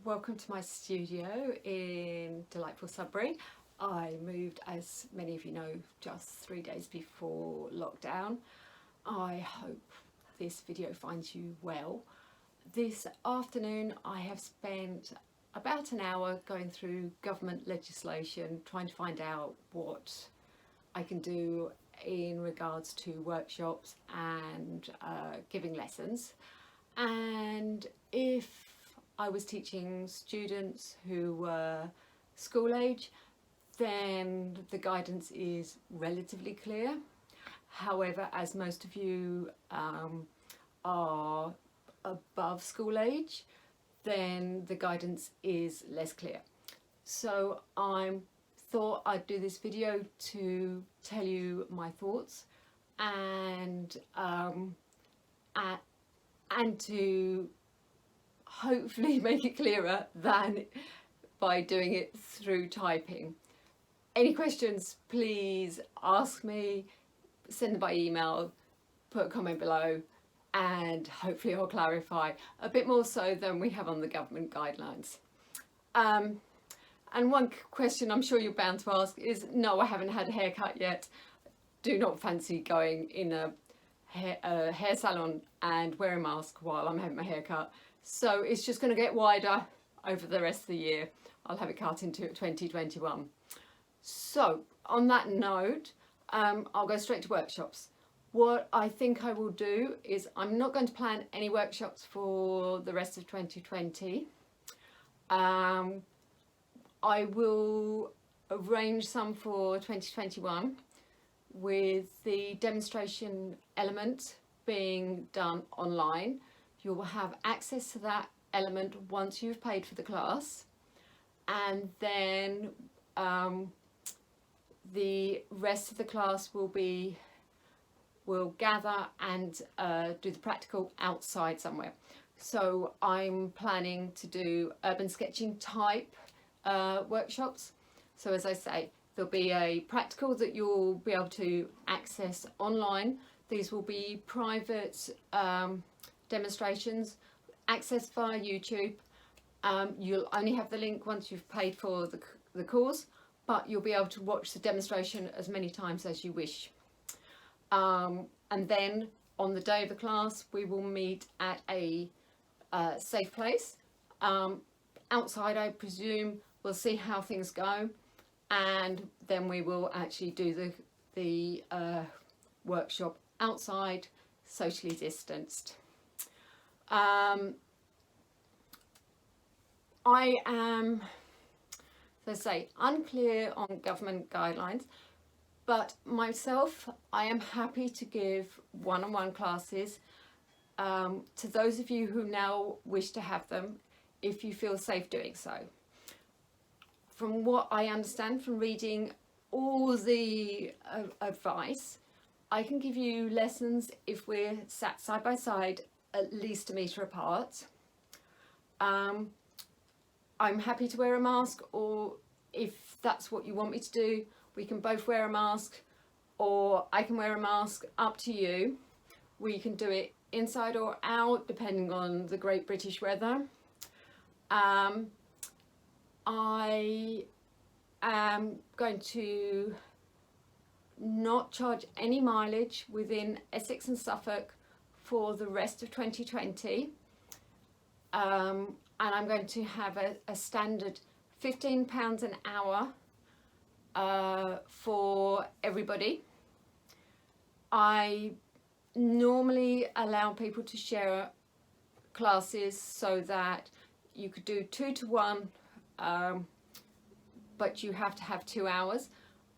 welcome to my studio in delightful Sudbury. I moved, as many of you know, just 3 days before lockdown. I hope this video finds you well. This afternoon I have spent about an hour going through government legislation, trying to find out what I can do in regards to workshops and giving lessons. And if I was teaching students who were school age, then the guidance is relatively clear. However, as most of you are above school age, then the guidance is less clear. So I thought I'd do this video to tell you my thoughts and to hopefully make it clearer than by doing it through typing. Any questions, please ask me, send them by email, put a comment below, and hopefully I'll clarify a bit more so than we have on the government guidelines. And one question I'm sure you're bound to ask is, no, I haven't had a haircut yet. Do not fancy going in a hair salon and wear a mask while I'm having my hair cut. So it's just going to get wider over the rest of the year. I'll have it cut into 2021. So on that note, I'll go straight to workshops. What I think I will do is I'm not going to plan any workshops for the rest of 2020. I will arrange some for 2021 with the demonstration element being done online. You will have access to that element once you've paid for the class, and then the rest of the class will gather and do the practical outside somewhere. So I'm planning to do urban sketching type workshops. So as I say, there'll be a practical that you'll be able to access online. These will be private demonstrations accessed via YouTube. You'll only have the link once you've paid for the course, but you'll be able to watch the demonstration as many times as you wish. And then on the day of the class, we will meet at a safe place. Outside, I presume. We'll see how things go, and then we will actually do the workshop outside, socially distanced. I am, as I say, unclear on government guidelines, but myself, I am happy to give one-on-one classes to those of you who now wish to have them, if you feel safe doing so. From what I understand from reading all the advice, I can give you lessons if we're sat side by side at least 1 metre apart. I'm happy to wear a mask, or if that's what you want me to do, we can both wear a mask, or I can wear a mask, up to you. We can do it inside or out depending on the great British weather. I am going to not charge any mileage within Essex and Suffolk for the rest of 2020. And I'm going to have a standard £15 an hour for everybody. I normally allow people to share classes so that you could do 2 to 1, but you have to have 2 hours.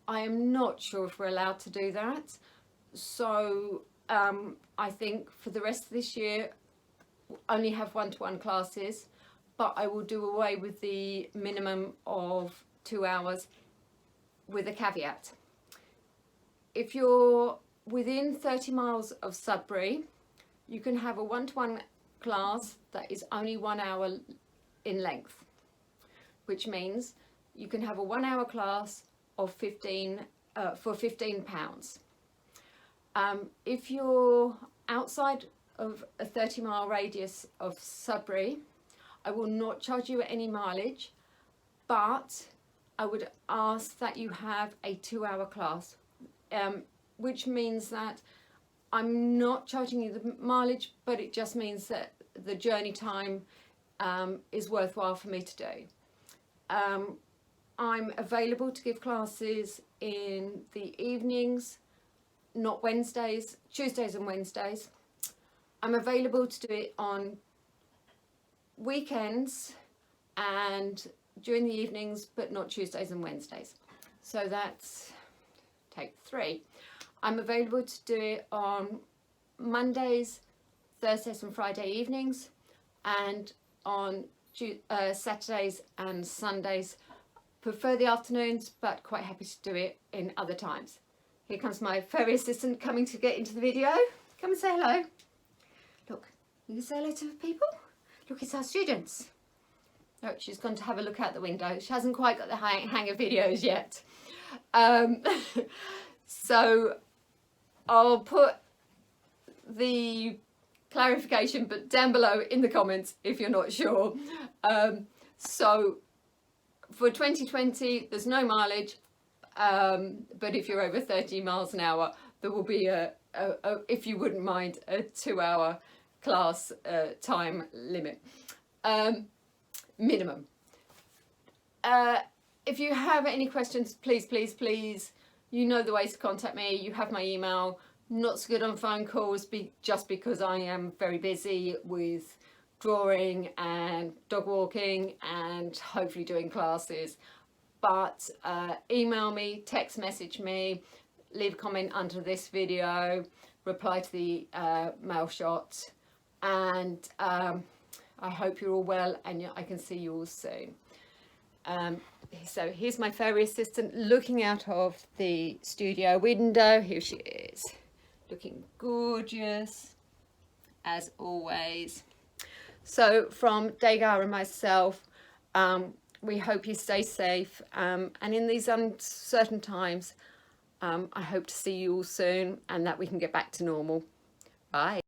I am not sure if we're allowed to do that. So I think for the rest of this year, only have 1-to-1 classes, but I will do away with the minimum of 2 hours with a caveat. If you're within 30 miles of Sudbury, you can have a 1-to-1 class that is only 1 hour in length, which means you can have a 1 hour class of for £15. If you're outside of a 30-mile radius of Sudbury, I will not charge you any mileage, but I would ask that you have a 2-hour class, which means that I'm not charging you the mileage, but it just means that the journey time is worthwhile for me to do. I'm available to give classes in the evenings, not Wednesdays, Tuesdays and Wednesdays. I'm available to do it on weekends and during the evenings, but not Tuesdays and Wednesdays. So that's take 3. I'm available to do it on Mondays, Thursdays and Friday evenings, and on Saturdays and Sundays. Prefer the afternoons, but quite happy to do it in other times. Here comes my furry assistant coming to get into the video. Come and say hello. Look, you can say hello to people. Look, it's our students. Oh, she's gone to have a look out the window. She hasn't quite got the hang of videos yet. So I'll put the clarification but down below in the comments if you're not sure. So for 2020, there's no mileage, but if you're over 30 miles an hour, there will be if you wouldn't mind, a 2-hour class time limit, minimum. If you have any questions, please, you know the ways to contact me. You have my email. Not so good on phone calls just because I am very busy with drawing and dog walking and hopefully doing classes. But email me, text message me, leave a comment under this video, reply to the mail shot, and I hope you're all well and I can see you all soon. So here's my fairy assistant looking out of the studio window. Here she is, looking gorgeous as always. So from Degar and myself, we hope you stay safe, and in these uncertain times, I hope to see you all soon and that we can get back to normal. Bye.